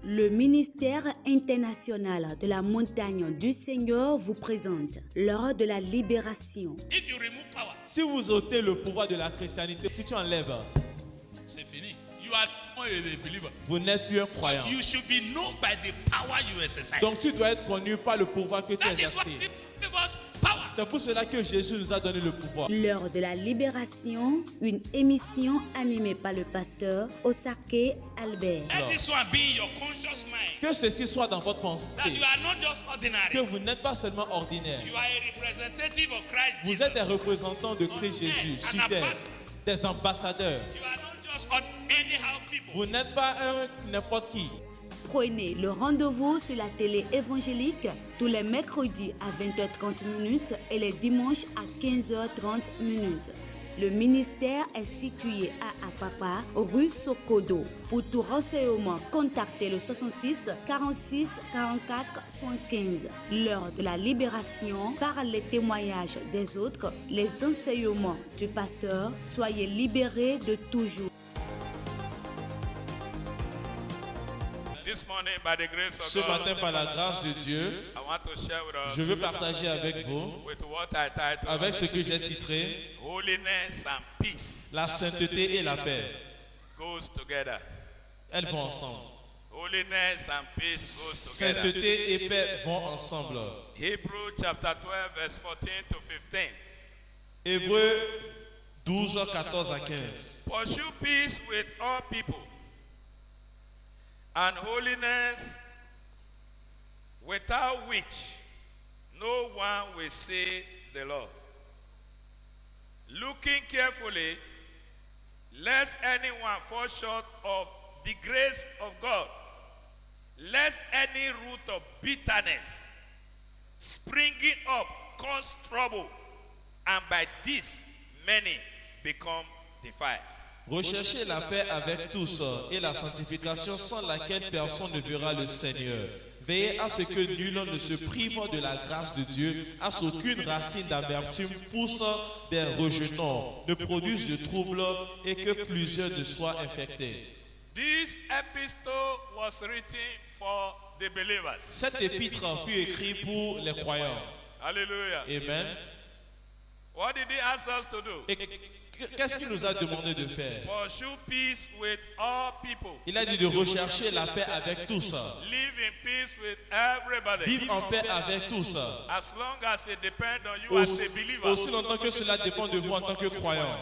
Le ministère international de la montagne du Seigneur vous présente l'heure de la libération. If you remove power, Si vous ôtez le pouvoir de la christianité, si tu enlèves, c'est fini. You are not a believer. vous n'êtes plus un croyant. You should be known by the power you exercise. Donc tu dois être connu par le pouvoir que tu That is what exerces. give us power. C'est pour cela que Jésus nous a donné le pouvoir. L'heure de la libération, une émission animée par le pasteur Osake Albert. Let this one be in your conscious mind. Que ceci soit dans votre That pensée. you are not just ordinary. Que vous n'êtes pas seulement ordinaire. You are a representative of Christ Vous Jesus. êtes des représentants de Christ Jésus sur terre, des ambassadeurs. You are not just anyhow people. Vous n'êtes pas un n'importe qui. Prenez le rendez-vous sur la télé évangélique tous les mercredis à 20h30 et les dimanches à 15h30. Le ministère est situé à Apapa, rue Sokodo. Pour tout renseignement, contactez le 66 46 44 115. L'heure de la libération par les témoignages des autres, les enseignements du pasteur. Soyez libérés de toujours. This morning, by the grace of Ce God, matin, par la grâce de Dieu, I want to share with us je veux partager avec vous, with what I titled avec ce que j'ai titré, Holiness and Peace la sainteté et la paix. goes together. Elles vont ensemble. Holiness and peace goes together. Sainteté et paix vont ensemble. Hebrew chapter 12 verse 14 to 15. Hébreux 12, 14 à 15. Pursue peace with all people and holiness, without which no one will see the Lord. Looking carefully, lest anyone fall short of the grace of God, lest any root of bitterness springing up cause trouble, and by this many become defiled. Recherchez la paix avec tous et la sanctification sans laquelle personne ne verra le Seigneur. Veillez à ce que nul ne se prive de la grâce de Dieu, à ce qu'aucune racine d'amertume pousse des rejetons, ne produise de troubles et que plusieurs ne soient infectés. This epistle was written for the believers. Cet épître fut écrit pour les croyants. Hallelujah. Amen. What did he ask us to do? Et qu'est-ce qu'il nous a demandé de faire? Pursue peace with all people. Il a dit de rechercher la paix avec tous. Live in peace with everybody. Vivre en paix avec tous. As long as it depends on you as a believer. Aussi longtemps que cela dépend de vous en tant que croyant.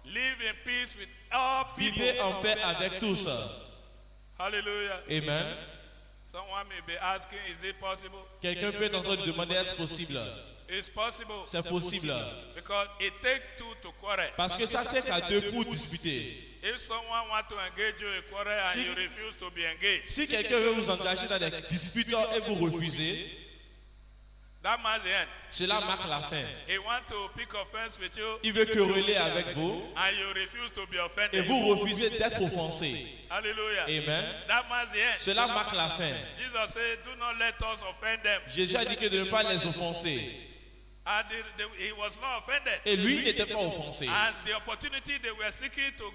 Live in peace with all people. Vivez en paix avec tous. Hallelujah. Amen. Someone may be asking, is it possible? Quelqu'un peut être en train de demander est-ce possible? It's possible. C'est possible. Because it takes two to quarrel. Parce que ça tient qu'à deux pour discuter. If someone wants to engage you in a quarrel and Si- you refuse to be engaged, Si quelqu'un veut vous engager dans des disputes et vous refusez, that marks the end. cela marque la fin. He wants to pick offense with you Il veut quereller avec vous and you refuse to be et offended. vous refusez d'être offensé. Hallelujah. Amen. That marks the end. Cela marque la fin. Jesus said, do not let us offend them. Jésus a dit que de ne pas les offenser. And he was not offended. Et lui, il n'était pas offensé. And the opportunity they were seeking to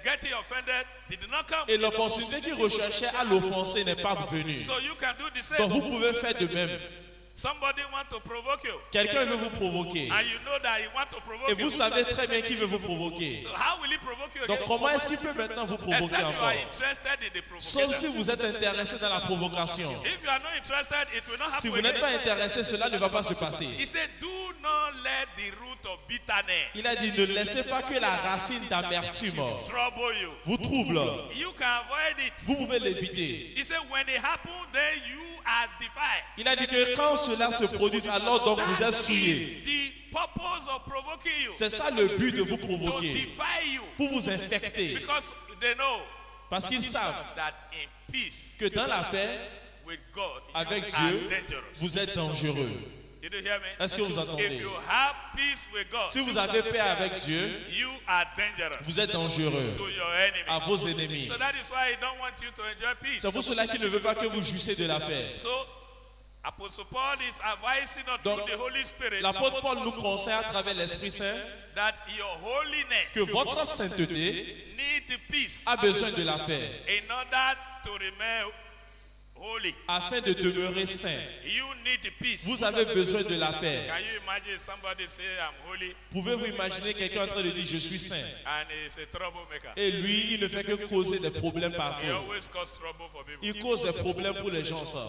getting offended did not come. Et l'opportunité qu'il recherchait à l'offenser n'est pas venue. So you can do the same. Donc vous pouvez faire de même. Somebody want to provoke you. Quelqu'un veut vous provoquer. And you know that he want to provoke Et you. vous savez très bien qu'il veut vous provoquer. So how will he provoke you Donc again? comment est-ce qu'il peut maintenant vous provoquer Except you encore? are interested in the Sauf si provocation. vous êtes intéressé dans la provocation. If you are not interested, it will not Si happen vous n'êtes pas again. intéressé, cela ne va pas se passer. He said, do not let the root of bitterness Il a dit ne laissez pas que la racine d'amertume trouble you. vous trouble. You can avoid it. Vous pouvez l'éviter. He said, when it happens, then you are defiled. Il a dit que quand cela se produit, alors donc vous êtes That souillés. is the purpose of provoking you. C'est ça le but de vous To provoquer. defy you. Pour vous infecter. Because they know Parce qu'ils savent that in peace que dans la paix, with God, avec you are Dieu, dangerous. vous êtes dangereux. Did you hear me? Est-ce que vous entendez? If you have peace with God, Si vous avez paix avec Dieu, you are dangerous vous êtes dangereux to your enemy. à vos ennemis. So that is why he don't want you to enjoy peace. C'est pour cela qu'il ne veut pas que vous jouissiez de la paix. So Apostle Paul is advising us Donc, through the Holy Spirit l'apôtre Paul nous conseille à travers l'Esprit Saint that your holiness que votre sainteté need peace a besoin de la paix in order to remain holy. afin de demeurer saint. You need peace. Vous avez besoin de la paix. Can you imagine somebody say I'm holy Pouvez-vous imaginer quelqu'un en train de dire je suis saint and he's a troublemaker? et lui il ne fait que causer des problèmes He partout. always cause trouble for people. Il cause des problèmes pour les gens ça.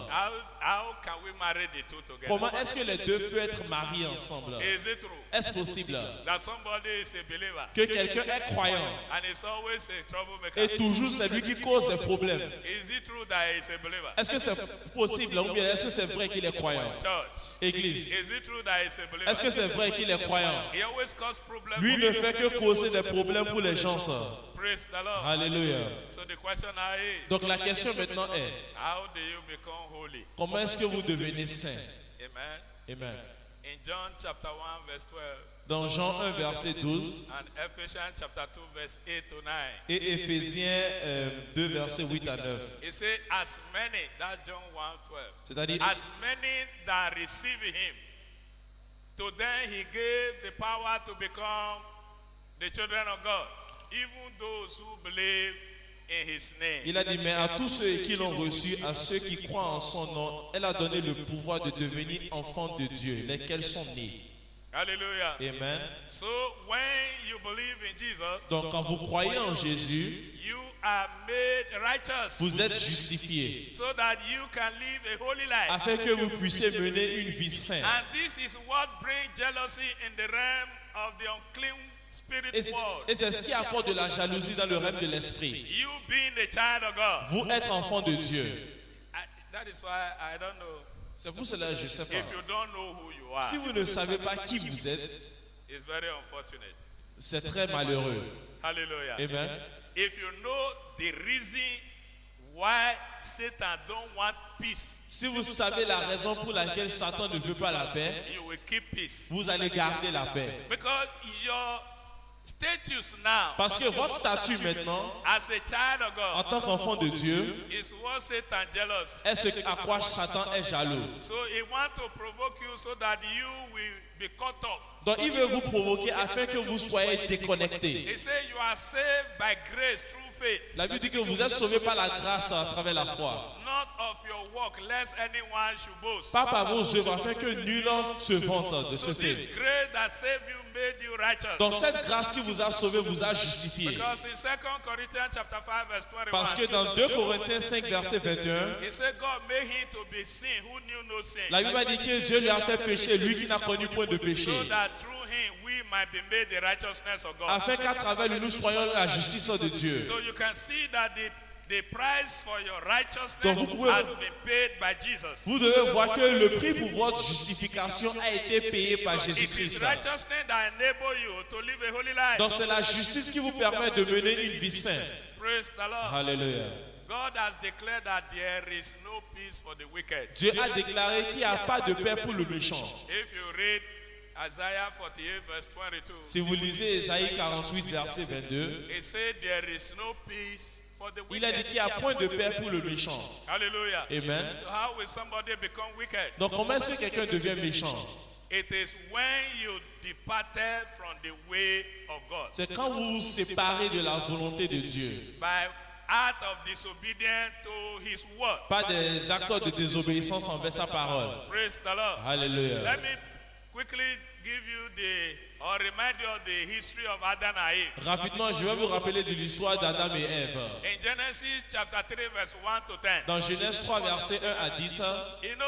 How can we marry the two together? Comment est-ce que les deux peuvent être mariés ensemble? Is it true Est-ce possible that somebody is a believer que quelqu'un est croyant and is always a troublemaker? et toujours c'est lui qui cause des problèmes? Is it true that he's a believer? Est-ce que c'est possible ou bien est-ce que c'est vrai qu'il est croyant? Church. Église, Is it true that he's a believer? est-ce que c'est vrai qu'il est croyant? He always cause problems. Lui ne fait que causer des problèmes pour les gens ça. Praise the Lord. Alléluia. So the question now is, Donc la question maintenant est, how do you become holy? comment est-ce que vous devenez saint? Amen. Amen. In John chapter 1 verse 12 Dans Jean 1 verset 12 and Ephesians chapter 2 verse 8 to 9, et Éphésiens 2 verset 8 à 9. it says, as many, that's John 1:12, C'est-à-dire, as many that receive him, to them he gave the power to become the children of God, even those who believe in his name. il a dit, mais à tous ceux qui l'ont reçu, à ceux qui croient en son nom, elle a donné le pouvoir de devenir enfants de Dieu, lesquels sont nés. Hallelujah. Amen. So when you believe in Jesus, Donc quand vous croyez en Jésus, you are made righteous vous êtes justifiés, so that you can live a holy life. afin que vous puissiez mener une vie sainte. And this is what brings jealousy in the realm of the unclean spirit world. Et c'est ce qui apporte de la jalousie dans le règne de l'esprit. You being a child of God. Vous êtes enfant de Dieu. That is why I don't know. C'est pour cela que je ne sais If pas. you don't know who you are, Si vous ne savez pas qui vous êtes, it's very unfortunate. c'est très malheureux. Hallelujah. Amen. If you know the reason why Satan don't want peace, Si vous savez la raison pour laquelle Satan ne veut pas la paix, you will keep peace. vous allez garder la paix. Because your status now Parce que votre statut maintenant, as a child of en God tant qu'enfant de Dieu, is what Satan jealous. est ce à quoi Satan est jaloux. So he want to provoke you so that you will be cut off. Donc il veut vous provoquer afin que vous soyez déconnectés. He say you are saved by grace through faith, La Bible dit que vous êtes sauvés par la grâce à travers la foi. not of your work, lest anyone should boast. Pas par vos œuvres, afin que nul se vante de ce This fait. grace that saved you made you righteous. Donc cette grâce qui vous a sauvé vous a justifié. Because in 2 Corinthians chapter 5 verse 21, Parce que dans 2 Corinthiens 5 verset 21, he said God made him to be sin who knew no sin, la Bible dit que Dieu lui a fait pécher, lui qui n'a connu point de péché, so that through him we might be made the righteousness of God. afin qu'à travers lui nous soyons la justice de Dieu. So you can see that the price for your righteousness Donc vous pouvez- has been paid by Jesus. Vous devez voir que le prix pour votre justification a été payé par So it is Jésus-Christ. righteousness that enable you to live a holy life. Donc c'est la justice qui vous permet de mener une vie sainte. Praise the Lord. Alléluia. God has declared that there is no peace for the wicked. Dieu a déclaré qu'il n'y a pas de paix pour le méchant. If you read Isaiah 48 verse 22, Si vous lisez Ésaïe 48 verset 22, it said there is no peace for the il a dit wicked. qu'il n'y a point de paix pour le méchant. Hallelujah. Amen. So how will somebody become wicked? Donc comment est-ce que quelqu'un devient méchant? It is when you departed from the way of God. C'est quand vous vous séparez de la volonté de Dieu. By act of disobedience to his word. Pas des actes de désobéissance envers sa parole. Praise the Lord. Alléluia. Let me quickly give you or remind you of the history of Adam and Eve. Rapidement, je vais vous rappeler de l'histoire d'Adam et Ève. In Genesis chapter 3 verse 1 to 10. Dans Genèse 3, versets 1 à 10, You know,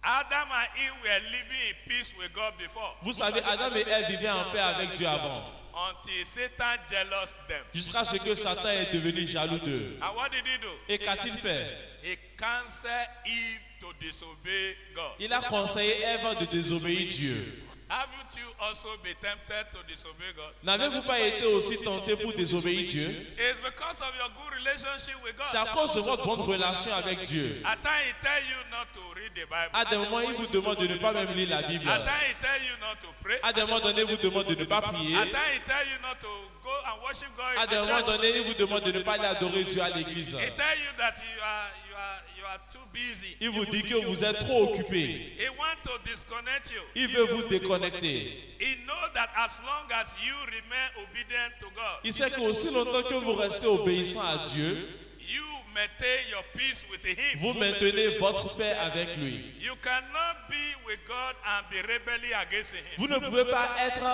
Adam and Eve were living in peace with God before. vous savez, Adam et Ève vivaient en paix avec Dieu avant, Until Satan jealous them. jusqu'à ce que Satan est devenu jaloux d'eux. And what did he do? Et qu'a-t-il fait? He counseled Eve to disobey God. Il a conseillé Ève de désobéir Dieu. Haven't you also been tempted to disobey God? N'avez-vous pas été aussi tenté pour désobéir Dieu? It's because of your good relationship with God. C'est à cause de votre bonne relation avec Dieu. At times he tell you not to read the Bible. À des moments, il vous demande de ne pas même lire la Bible. At times he tell you not to pray. À des moments donnés, il vous demande de ne pas prier. At times he tell you not to go and worship God À in des the moments church. donnés, il vous demande de ne pas aller adorer Dieu à l'église. He tell you that you are you are too busy. Il vous dit que vous êtes trop occupé. He wants to disconnect you. Il veut vous déconnecter. He knows that as long as you remain obedient to God, Il sait qu'aussi longtemps que vous restez obéissant à Dieu, you maintain your peace with Him. vous maintenez votre paix avec lui. You cannot be with God and be rebelling against Him. Vous ne pouvez pas être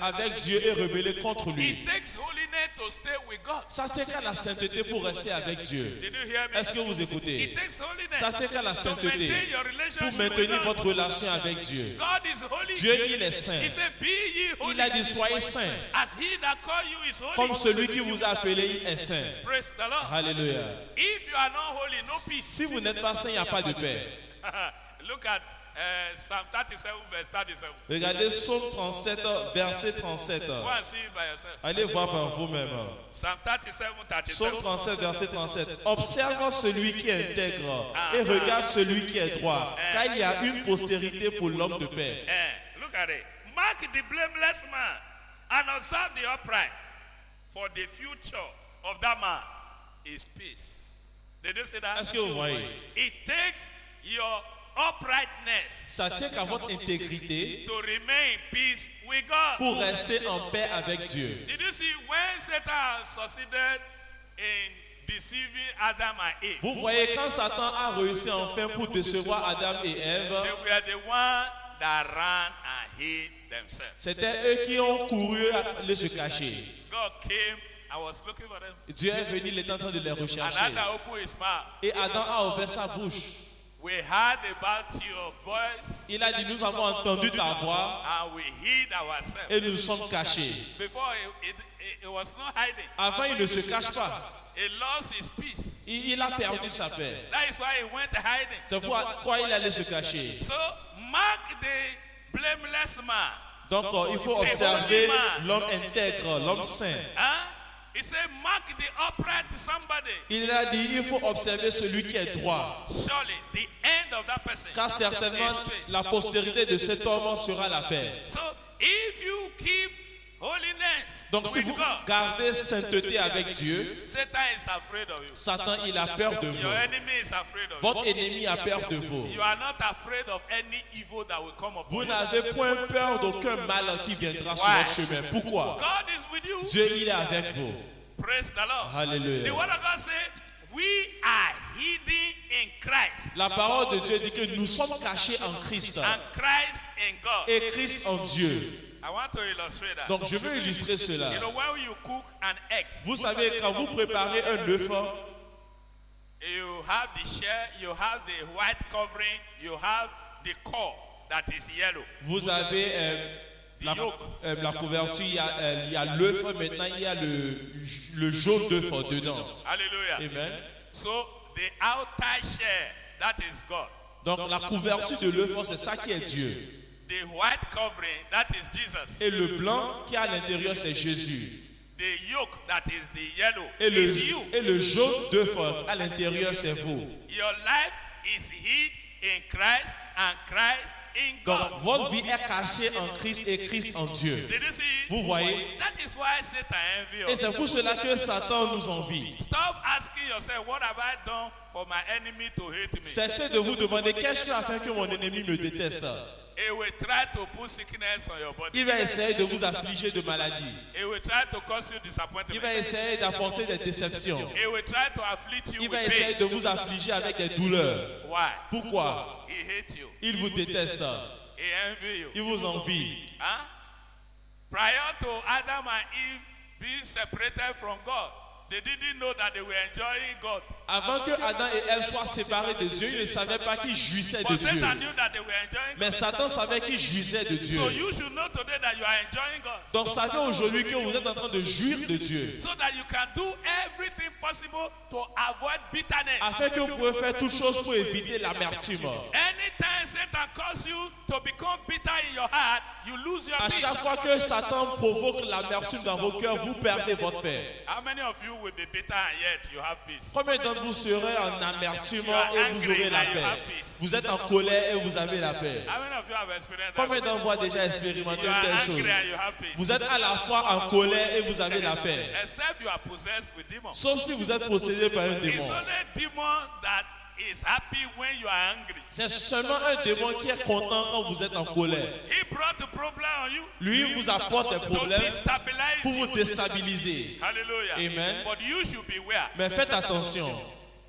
avec Dieu et rebeller contre lui. It takes holiness to stay with God. Ça tient qu'à la sainteté pour rester avec Dieu. Did you hear me? Est-ce que vous écoutez? It takes holiness Ça tient qu'à la to sainteté maintain your pour relationship with maintenir God. votre relation avec Dieu. God is holy. Dieu, il est saint. He said, "Be ye holy, Il a dit soyez saints, as He that called you is holy." comme celui qui vous a appelé est saint. Praise the Lord. Alléluia. If you are not holy, no peace. Si vous n'êtes pas saint, il n'y a pas de paix. Look at Psalm 37, verse 37. Regardez Psaume 37, verset 37. Go and see it by yourself. Allez voir par vous-même. Psalm 37, 37. Psaume 37, verset 37. Observe celui qui est intègre et regarde celui qui est droit, car il y a une postérité pour l'homme de paix. Look at it. Mark the blameless man and observe the upright, for the future of that man is peace. Did you see that? Est-ce que vous voyez? It takes your uprightness Ça tient qu'à votre intégrité to remain in peace with God. pour rester en paix avec Dieu. Did you see when Satan succeeded in deceiving Adam and Eve? Vous voyez, quand Satan a réussi enfin pour décevoir Adam et Ève, They were the one that ran and hid themselves. c'était eux qui ont couru aller se cacher. God came. I was looking for them. Dieu est venu, il est en train de les And rechercher. Adam opened his mouth. Et Adam a ouvert sa bouche. We heard about your voice Il a dit, nous avons entendu ta voix and we hid ourselves. et nous sommes cachés. Before it was not hiding. Avant, il ne se cache pas. He lost his peace. Il a perdu sa paix. That is why he went hiding. C'est pourquoi il allait se cacher. So mark the blameless man. Donc, il faut observer l'homme intègre, l'homme saint. Huh? He said, mark the upright somebody. Il a dit, il faut observer celui qui est droit. Surely the end of that person Car certainement, is peace. la postérité de cet homme sera la paix. So if you keep holiness Donc, si with vous God, gardez sainteté avec Dieu, Satan is afraid of you. Satan, il a peur de Your vous. enemy is afraid of Votre ennemi a peur de vous. you. You are not afraid of any evil that will come upon Vous you. n'avez point peur d'aucun mal qui viendra sur votre chemin. Pourquoi? God is with you. Dieu, il est avec vous. Praise the Lord. Alléluia. The word of God says, we are hidden in Christ. La parole de Dieu dit que nous sommes cachés en Christ And Christ in God. et Christ en Dieu. I want to illustrate that. Donc je veux illustrer cela. You know, when you cook an egg, Vous savez, quand vous préparez un œuf, you have the shell, you have the white covering, you have the core that is yellow. vous avez la couverture, il y a l'œuf, maintenant il y a le jaune d'œuf dedans. Hallelujah. Amen. So the outer shell, that is God. Donc la couverture de l'œuf, c'est ça qui est Dieu. The white covering, that is Jesus. Et le blanc qui est à l'intérieur, c'est Jésus. The yolk, that is the yellow, Et is you. le jaune d'œuf à l'intérieur, c'est vous. Your life is hid in Christ and Christ in God. Donc votre vie est cachée en Christ et Christ en Dieu. Did you see? Vous voyez? That is why Satan envy Et us. c'est pour cela que Satan nous envie. Stop asking yourself, what have I done for my enemy to hate me? Cessez de vous demander qu'est-ce que je fais afin que mon ennemi me déteste. He will try to put sickness on your body. Il va essayer de vous affliger de maladies. He will try to cause you disappointment. Il va essayer d'apporter des déceptions. He will try to afflict you Il va with essayer pain. de vous affliger avec des douleurs. Why? Pourquoi? He hates you. Il vous déteste. He envy you. Il vous envie. Huh? Prior to Adam and Eve being separated from God, they didn't know that they were enjoying God. Avant que Adam et Ève soient séparés de Dieu, ils ne savaient pas qu'ils jouissaient de But Dieu. Satan knew that they were enjoying Mais God. Satan savait qu'ils jouissaient de Dieu. So you should know today that you are enjoying God. Donc savez aujourd'hui que vous êtes en train de jouir de Dieu. So that you can do everything possible to avoid bitterness. Afin que vous pouvez faire toutes choses pour éviter l'amertume. Anytime Satan causes you to become bitter in your heart, you lose your À peace. chaque fois que Satan provoque l'amertume dans vos cœurs, vous perdez votre paix. How many of you will be bitter and yet you have peace? Combien d'entre vous serez en amertume et vous aurez la paix? Vous êtes en colère et vous avez la paix. How many of you have experienced that? Combien d'entre vous avez déjà expérimenté You une are telle angry chose? and you have peace. Vous êtes à la fois en colère et vous avez la paix. Except you are possessed with demons. Sauf si vous êtes possédé par un It's démon. only demons that is happy when you are angry. C'est seulement un démon qui est content quand vous êtes en colère. He brought the problem on you Lui vous apporte des to problèmes destabilize pour you. vous déstabiliser. Hallelujah. Amen. But you should beware. Mais faites attention.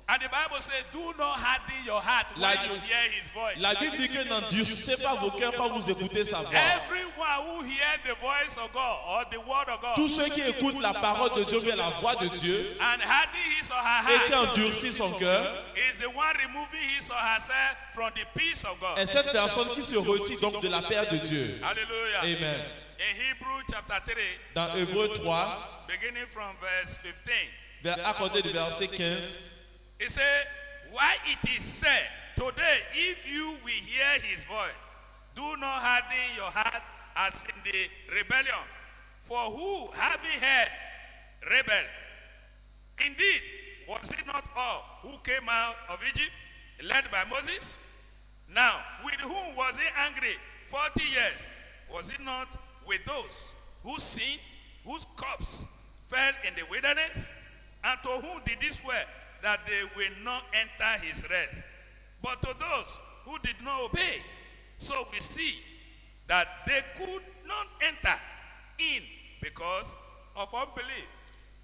And the Bible says, do not harden your heart when La- you hear his voice. La Bible dit que n'endurcissez pas vos cœurs quand vous écoutez sa voix. Everyone who hears the voice of God or the word of God Tous ceux qui écoutent la parole de Dieu, bien la voix de Dieu, and harden his or her et qui heart endurcit son cœur, is the one removing his or herself from the peace of God. est cette personne qui se retire donc de la paix de Dieu. Hallelujah. Amen. In Hebrew chapter 3, Dans Hébreux 3, beginning from verse 15, à compter du verset 15, it says, why it is said, today, if you will hear his voice, do not harden your heart as in the rebellion. For who, having heard, rebel? Indeed, was it not all who came out of Egypt, led by Moses? Now, with whom was he angry 40 years? Was it not with those who sinned, whose corpse fell in the wilderness? And to whom did he swear that they will not enter his rest? But to those who did not obey. So we see that they could not enter in because of unbelief.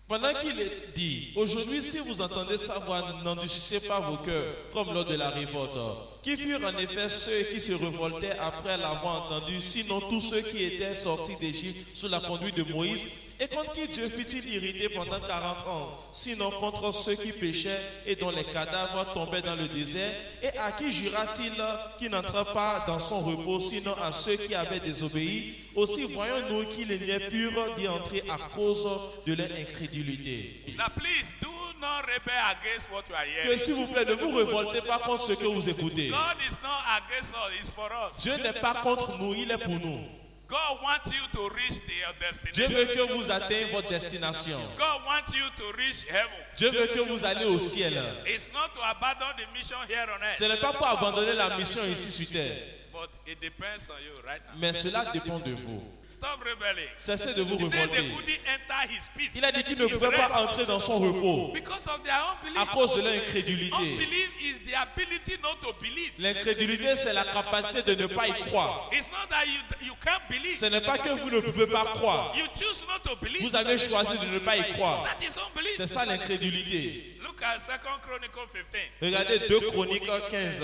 pendant qu'il est dit, aujourd'hui si vous entendez sa voix, n'endurcissez pas vos cœurs, comme lors de la révolte. Qui furent en effet ceux qui se révoltaient après l'avoir entendu, sinon tous ceux qui étaient sortis d'Égypte sous la conduite de Moïse? Et contre qui Dieu fut-il irrité pendant 40 ans? Sinon contre ceux qui péchaient et dont les cadavres tombaient dans le désert? Et à qui jura-t-il qui n'entre pas dans son repos, sinon à ceux qui avaient désobéi? Aussi voyons-nous qu'il n'est pur d'y entrer à cause de leur incrédulité. Now please do not rebel against what you are Que hearing. s'il vous plaît, ne vous révoltez pas contre ce que vous écoutez. God is not against us, it's for us. Dieu n'est pas contre nous, il est pour nous. God wants you to reach their Dieu destination. veut que vous atteignez votre destination. God wants you to reach heaven. Dieu veut que vous allez au ciel. It's not to abandon the mission here on Ce earth, n'est pas pour abandonner la mission ici sur terre, but it depends on you right now. mais cela dépend de vous. Stop rebelling. Cessez de vous He said they révolter. couldn't enter his peace. Il a dit qu'il ne his pouvait pas rest, entrer dans son repos because of their unbelief. à cause de leur incrédulité. Unbelief is the ability not to believe. L'incrédulité, c'est la capacité de ne pas y croire. It's not that you can't believe. Ce n'est pas que vous ne pouvez pas croire. You choose not to believe. Vous avez choisi de ne pas y croire. That is unbelief. C'est ça l'incrédulité. Look at 2 Chronicles 15, Regardez 2 Chroniques 15,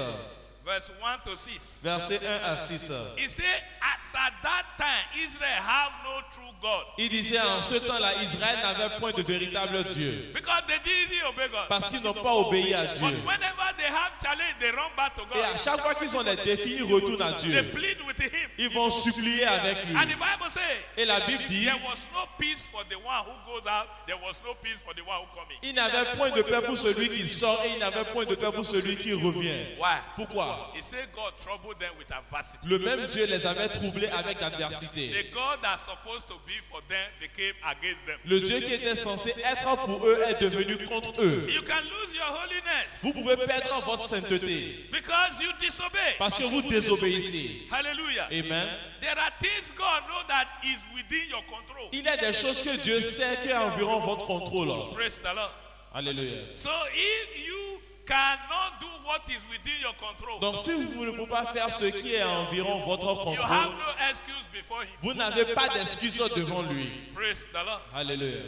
verse 1 to 6. versets 1 à 6. He said, as at that time, Israel have no true God. Il disait en ce temps-là, Israël n'avait point de véritable Dieu. Because they didn't obey God. Parce qu'ils n'ont pas obéi à Dieu. But whenever they have challenge, they run back to Et à God. chaque fois qu'ils ont des défis, ils retournent à They Dieu. plead with him. Ils vont supplier avec lui. And the Bible says, Et la Bible dit, there was no peace for the one who goes out. There was no peace for the one who comes in. il n'avait point de paix pour celui qui sort et il n'avait point de paix pour celui qui revient. Why? Pourquoi? He said God troubled them with adversity. Le même Dieu les avait troublés avec l'adversité. The God that's supposed to be for them became against them. Le Dieu qui était censé être pour eux est devenu contre eux. You can lose your holiness Vous pouvez perdre votre sainteté because you disobey. parce que vous désobéissez. Hallelujah. Amen. There are things God knows that is within your control. Il y a des choses que Dieu sait qui est environ votre contrôle. Praise the Lord. Alléluia. So if you cannot do what is within your control, Donc si vous ne pouvez pas faire ce qui est environ votre you have contrôle, no excuse before him. vous n'avez pas d'excuse devant lui. Praise the Lord. Alléluia.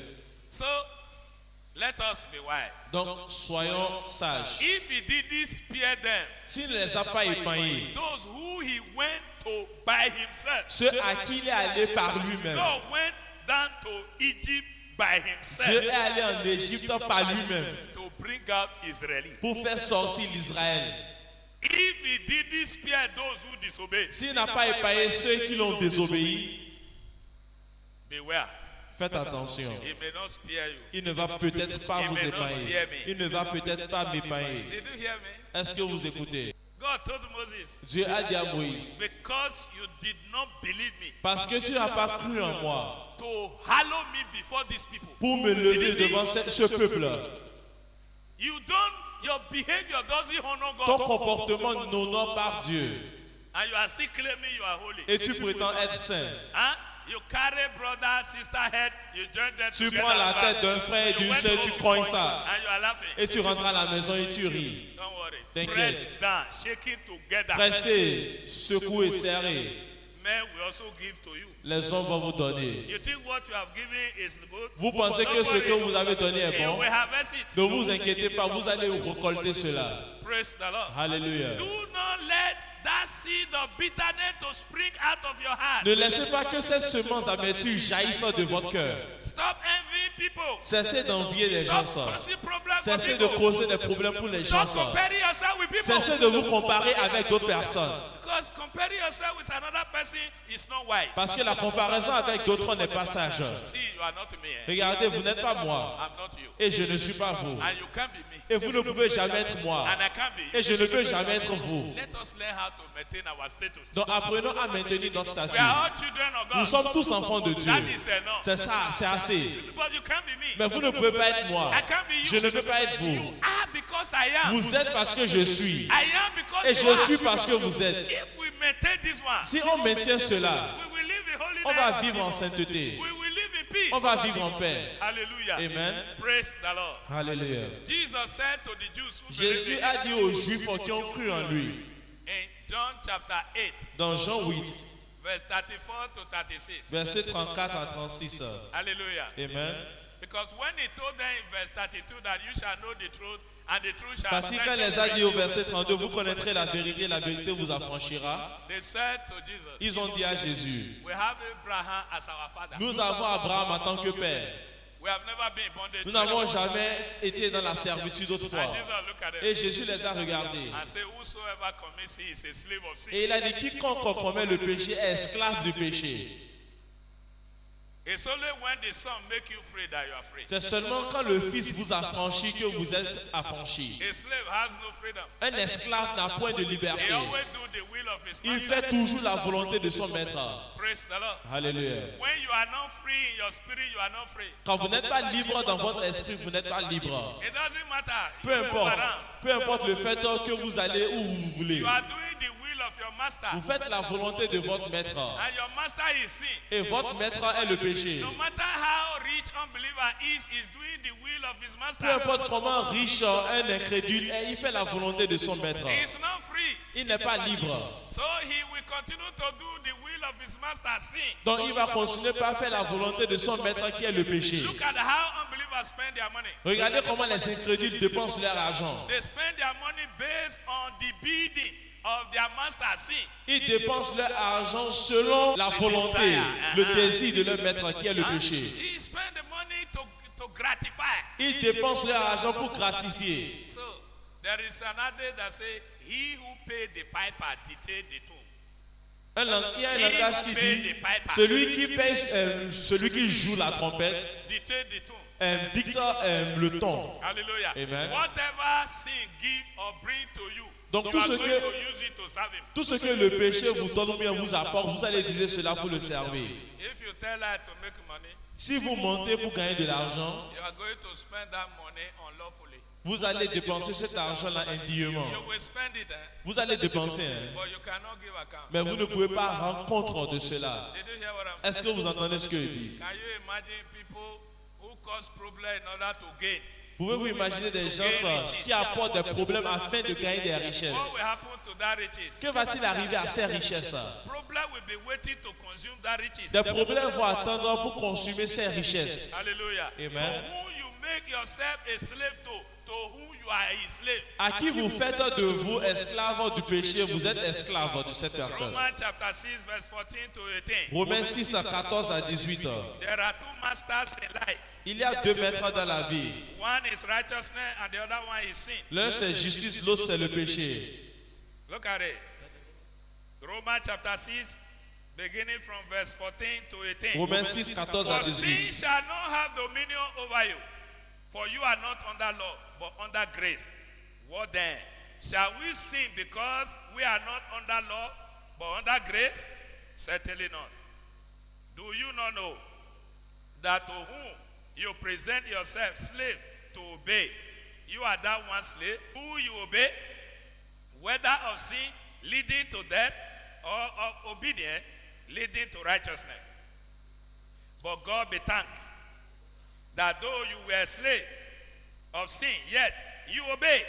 So let us be wise. Donc soyons sages. If he didn't spare them, S'il ne les a pas épargnés, those who he went to by himself, ceux à qui il est allé par lui-même, God went down to Egypt by Dieu himself est allé en Égypte par lui-même to bring out Israelis. pour faire sortir l'Israël. If he didn't spare those who disobey, S'il n'a pas épargné ceux qui l'ont désobéi, beware. faites attention. He may not spare you. Il ne va peut-être pas vous épargner. Il ne va peut-être pas m'épargner. Did you hear me? Est-ce que vous écoutez? God told Moses, Dieu a dit à Moïse, because you did not believe me, parce que tu n'as pas cru en moi, to hallow me before these people. pour me lever devant ce peuple, You don't, your behavior doesn't honor ton God. comportement n'honore pas Dieu. And you are still claiming you are holy. Et tu prétends être saint. Huh? You carry brother, sister head, you join them Tu together. prends la tête d'un frère et You d'une went sœur, home tu to crois point ça. And you are laughing. Et tu rentres à la maison et tu ris. Don't worry. T'inquiète. pressed down, shaking together. Pressez, secouez, serrez. Men will also give to you. Les hommes vont vous donner. You think what you have given is good? Vous pensez que ce que vous avez donné est You bon? will harvest it. Ne vous inquiétez pas, vous allez récolter cela. Praise the Lord. Alléluia. Do not let that seed of bitterness to spring out of your heart. Ne laissez pas que cette semence d'amertume jaillisse de votre cœur. Stop envying people. Cessez d'envier les gens. Stop causing problems for Cessez de people. causer des problèmes pour les gens. Stop comparing yourself with people. Cessez de vous comparer avec d'autres personnes. Because comparing yourself with another person is not wise. Parce que la comparaison avec d'autres n'est pas sage. See, you are not me. Regardez, vous n'êtes pas moi. I'm not you. Et je ne suis pas vous. And you can't be me. Et vous ne pouvez jamais être moi. And I can't be you. Et je ne peux jamais être vous. Let us learn how to maintain our status. Donc apprenons à maintenir notre We statut. are all children of God. Nous sommes tous enfants de Dieu. That is enough. C'est ça, c'est assez. But you can't be me. Mais vous ne pouvez pas être moi. I can't be you. Je ne peux pas être You vous. are because I am. Vous êtes parce que je suis. I am because Et you je are. suis parce que vous êtes. If we maintain this one, Si on maintient cela, we will live in holiness. on va vivre en sainteté. We will live in peace. On va vivre en paix. Hallelujah. Amen. Praise the Lord. Alléluia. Jesus said to the Jews who believed Jésus in a him dit aux Juifs qui ont cru en lui, in John chapter 8, dans Jean 8, verse 34 to 36. versets 34 à 36. Hallelujah. Amen. Because when he told them in verse 32 that you shall know the truth and the truth shall Parce qu'il set les you a dit au free, verset 32, vous connaîtrez la vérité vous affranchira. they said to Jesus, Ils ont dit à Jésus, we have Abraham as our father. nous avons Abraham en tant que père. We have never been in bondage. Nous to n'avons anyone. jamais été dans la servitude autrefois. And Jesus looked at them Et Jésus les a regardés. and said, whosoever commits sin is a slave of sin. Et il a dit, quiconque commet le péché est esclave du péché. It's only when the Son make you free that you are free. C'est seulement quand le Fils vous affranchit que vous êtes affranchis. A slave has no freedom. Un esclave n'a point de He liberté. always do the will of his Il master. fait toujours la volonté de son maître. Praise the Lord. Alléluia. When you are not free in your spirit, you are not free. Quand vous n'êtes pas libre dans votre esprit, vous n'êtes pas libre. It doesn't matter. Peu You move importe. around. Peu importe le fait que vous allez où vous voulez. You are doing the will of your master. Vous faites la volonté de votre maître. And your master is sin. Et votre maître est le péché. No matter how rich unbeliever is doing the will of his master. Peu importe comment riche un incrédule est, il fait la volonté de son maître. He is not free. Il n'est pas libre. So he will continue to do the will of his master sin. Donc il va continuer par faire la volonté de son maître qui est le péché. Look at how unbelievers spend their money. Regardez comment les incrédules dépensent leur argent. They spend their money based on the bidding of their master sin. Ils dépensent leur argent selon la volonté, le désir de leur maître qui est le péché. He spend the money to gratify. Ils dépensent leur argent pour gratifier. So there is another that say, he who paid the piper dictate the tune. Il y a un langage qui dit, celui qui paye, celui qui joue la trompette, Dictate the tune. dicte le ton. Hallelujah. Amen. Whatever sin give or bring to you, Donc you tout are ce going que- to use it to serve him. Tout ce que le péché vous donne ou bien vous apporte, vous allez utiliser cela pour le servir. If you tell her to make money, Si vous montez pour gagner de l'argent, you are going to spend that money unlawfully. vous allez dépenser cet argent-là indûment. You will spend it, Vous allez dépenser, but you cannot give account. mais vous ne pouvez pas rendre compte de cela. Did you hear what I'm saying? Est-ce que vous entendez ce que je dis? Can you imagine people who cause problem in order to gain? Pouvez-vous imaginer des gens qui apportent des problèmes afin de gagner des richesses? What will happen to that riches? Que va-t-il arriver à ces richesses? Problem will be waiting to consume that riches. Des problèmes vont attendre pour consumer ces richesses. Hallelujah. Amen. To whom you make yourself a slave to whom you are a slave. À qui vous faites de vous esclaves du péché, vous êtes esclaves de cette personne. Romans chapter 6 verse 14 to 18. Romains 6, 14 à 18. There are two masters in life. Il y a deux maîtres dans la vie. One is righteousness and the other one is sin. L'un c'est justice, l'autre c'est le péché. Look at it. Romans chapter 6 beginning from verse 14 to 18. Romains 6, 14 à For sin 18. shall not have dominion over you, for you are not under law, but under grace. What then? Shall we sin because we are not under law, but under grace? Certainly not. Do you not know that to whom you present yourself slave to obey, you are that one slave who you obey, whether of sin leading to death or of obedience leading to righteousness? But God be thanked that though you were a slave of sin, yet you obey.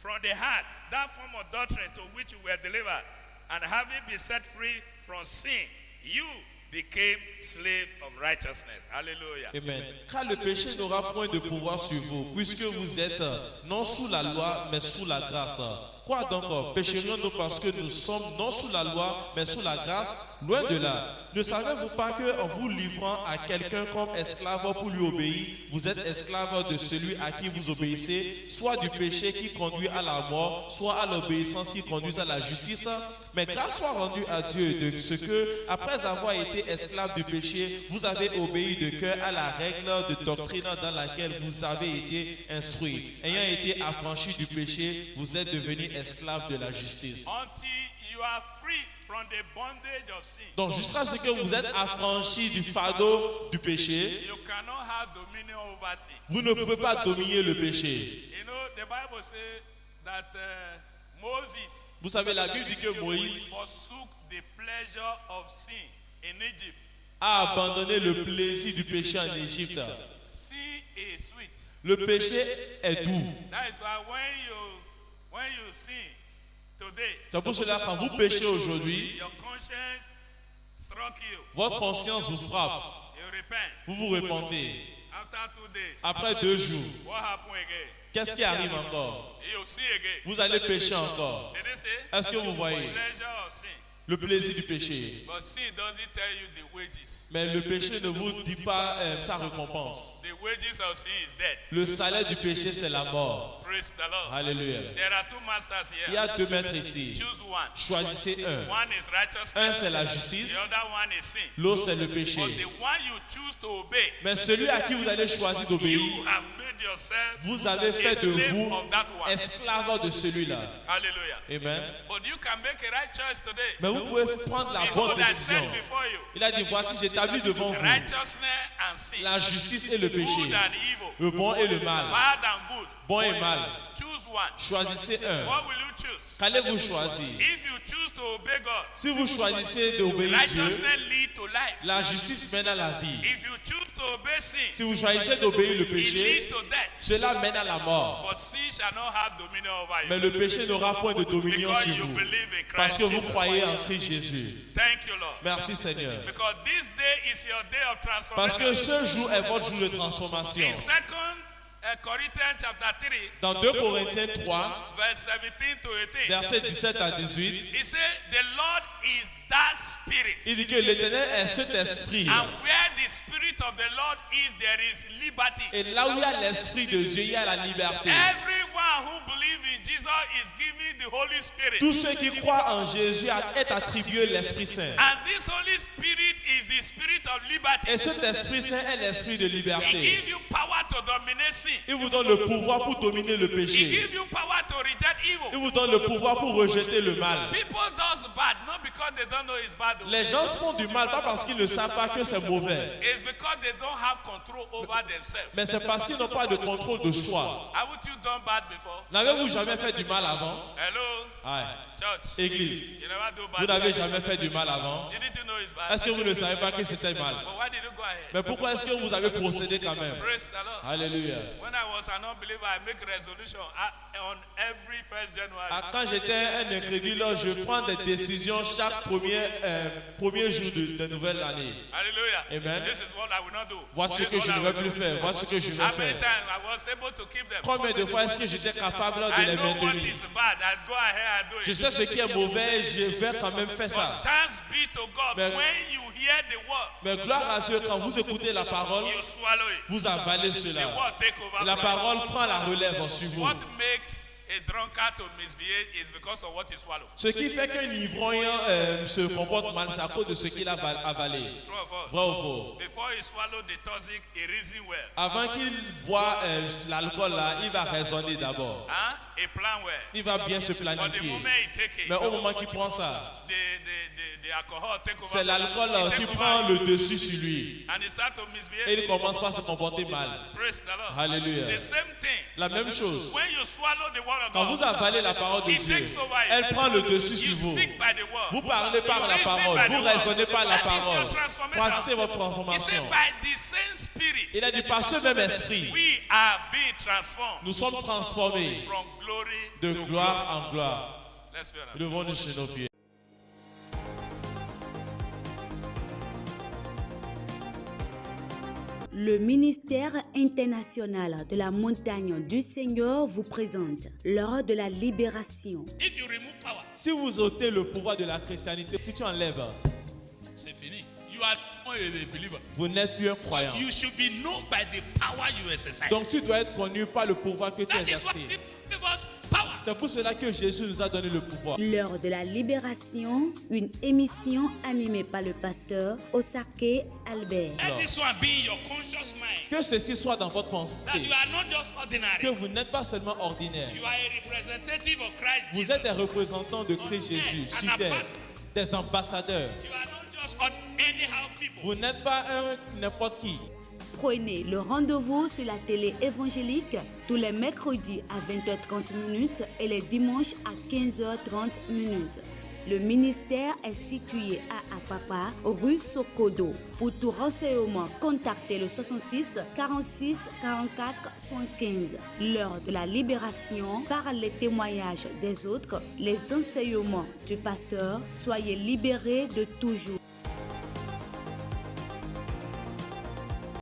from the heart that form of doctrine to which you were delivered, and having been set free from sin, you became slave of righteousness. Hallelujah. Amen. Car le péché n'aura point de pouvoir sur vous, puisque vous êtes non sous la loi, mais sous la grâce. Quoi donc? Pécherions-nous parce que nous sommes non sous la loi, mais sous la grâce? Loin de là. Ne savez-vous pas qu'en vous livrant à quelqu'un comme esclave pour lui obéir, vous êtes esclave de celui à qui vous obéissez, soit du péché qui conduit à la mort, soit à l'obéissance qui conduit à la justice? Mais grâce soit rendue à Dieu de ce que, après avoir été esclave du péché, vous avez obéi de cœur à la règle de doctrine dans laquelle vous avez été instruit. Ayant été affranchi du péché, vous êtes devenus esclaves de la justice. Until you are free from the bondage of sin. Donc jusqu'à ce que vous êtes affranchis du fardeau du péché, You cannot have dominion over sin. vous ne pouvez pas dominer le péché. You know, the Bible says that Moses Vous savez, la Bible dit que Moïse forsook the pleasure of sin in Egypt. a abandonné le plaisir du péché en Égypte. Sin is sweet. Le péché est doux. That is why when you sin today, C'est pour cela que quand vous péchez aujourd'hui, your conscience struck you. votre conscience vous frappe. You repent. Vous vous répandez. After 2 days, Après 2 jours, what happened again? qu'est-ce qui arrive encore? You sin again. Vous allez pécher encore. Did they say? Est-ce que vous voyez Pleasure of sin. le plaisir du péché? But sin doesn't tell you the wages. Mais le péché ne vous dit pas sa récompense. The wages of sin is death. Le salaire du péché, c'est la mort. Praise the Lord. Alléluia. There are 2 masters here. Il y a 2 maîtres ici. Choose one. Choisissez un. One is righteousness. Un, c'est la justice. The other one is sin. L'autre, c'est le péché. But the one you choose to obey, Mais celui à qui vous allez choisir d'obéir, you have made yourself vous avez a fait de slave vous of that one. esclave de celui-là. Hallelujah. Amen. But you can make a right choice today. Mais vous pouvez prendre la bonne Behold, I décision. said before you, Il a dit, voici, j'établis devant vous righteousness and sin, la justice et le good péché, and evil, le bon et le mal, bad and good. bon et mal. Choose one. Choisissez un. What will you choose? Qu'allez-vous choisir? If you choose to obey God, Si vous choisissez d'obéir Dieu, righteousness lead to life. la justice mène à la vie. If you choose to obey sin, Si vous choisissez d'obéir le it péché, lead to death. cela mène à la mort. But sin shall not have dominion over Mais you. le péché n'aura point de dominion Because sur you vous. believe in Parce Christ que vous Jesus. croyez en Christ Jésus. Thank you, Lord. Merci Seigneur. Because this day is your day of Parce que transformation. ce jour est votre jour de transformation. In 2 Corinthians chapter 3, Dans 2 Corinthiens 3, verse 17 to 18, versets 17 à 18, he said, the Lord is that spirit. il dit que l'Éternel est cet esprit. And where the spirit of the Lord is, there is liberty. Et là où il y a l'esprit de Dieu, il y a la liberté. Everyone who believes in Jesus is given the Holy Spirit. Tous ceux qui croient en Jésus est attribué l'Esprit Saint. And this Holy Spirit is the spirit of liberty. Et cet Esprit Saint est l'esprit de He liberté. gives you power to dominate sin. Il vous donne le pouvoir pour dominer le He péché. gives you power to reject Il evil. vous donne le pouvoir pour rejeter le mal. People does bad not because they don't know it's bad. Les gens se font du mal pas parce qu'ils ne savent pas que c'est mauvais, It's because they don't have control over themselves. mais c'est parce qu'ils n'ont pas de contrôle de soi. Haven't you done bad before? N'avez-vous jamais fait du mal avant? Hello, Ouais. church. Église, You never do bad. vous n'avez jamais fait du mal avant? Didn't you know it's bad? Est-ce que vous ne savez pas que c'était mal? But why did you go ahead? Mais pourquoi est-ce que vous avez procédé quand même? Praise the Lord. Alléluia. When I was an unbeliever, I make resolution on every 1st January. Quand j'étais un incrédule, je prends des décisions chaque premier jour de nouvelle année. Hallelujah. Amen. This is what I will not do. Voici ce que je ne vais plus faire. Voici ce que je vais How many faire. times I was able to keep them? Combien de fois est-ce que j'étais capable de I les know what maintenir? is bad. I go ahead and do it. Je sais ce qui est mauvais, je vais quand même faire But ça. thanks be to God. Mais- When you hear the word, Mais gloire à Dieu, quand vous écoutez la parole, you swallow it. vous avalez The cela. word take over. La from you. parole prend la relève sur vous. What make a drunkard to misbehave is because of what he swallowed. Ce qui fait qu'un ivrogne se comporte mal, c'est à cause de ce qu'il a avalé. True or false? Vrai ou faux? Before he swallowed the toxic, he reasoned well. Avant qu'il boit l'alcool là, il va raisonner d'abord. Huh? He planned well. Il va bien se But the planifier. moment he take it, Mais au moment qu'il prend ça, the alcohol take over. c'est l'alcool He take qui over. prend le dessus sur lui. And he start to misbehave. Et il commence par se comporter mal. Praise the Lord. Alléluia. The same thing. La même chose. When you swallow the word word of Quand God, vous avalez la parole de it Dieu, takes over. elle prend le dessus You sur vous. speak by the word. Vous parlez par la You reason parole, by the vous word. raisonnez par la That is your parole. transformation. Voici votre He transformation. said, by the same spirit, Il a dit par ce même esprit, we are being transformed nous sommes transformés from glory de to gloire en gloire. Let's be honest. Levons-nous sur nos pieds. Le ministère international de la montagne du Seigneur vous présente l'heure de la libération. If you remove power, Si vous ôtez le pouvoir de la chrétienté, si tu enlèves, c'est fini. You are not a believer. vous n'êtes plus un croyant. You should be known by the power you exercise. Donc tu dois être connu par le pouvoir que tu That is exerces. what give us power. C'est pour cela que Jésus nous a donné le pouvoir. L'heure de la libération, une émission animée par le pasteur Osake Albert. Let this one be in your conscious mind. Que ceci soit dans votre That pensée. you are not just ordinary. Que vous n'êtes pas seulement ordinaire. You are a representative of Christ Vous Jesus. êtes des représentants de Christ Jésus, An sur terre, ambassador. des ambassadeurs. You are not just anyhow people. Vous n'êtes pas n'importe qui. Prenez le rendez-vous sur la télé évangélique tous les mercredis à 20h30 et les dimanches à 15h30. Le ministère est situé à Apapa, rue Sokodo. Pour tout renseignement, contactez le 66 46 44 75. L'heure de la libération, par les témoignages des autres, les enseignements du pasteur, soyez libérés de toujours.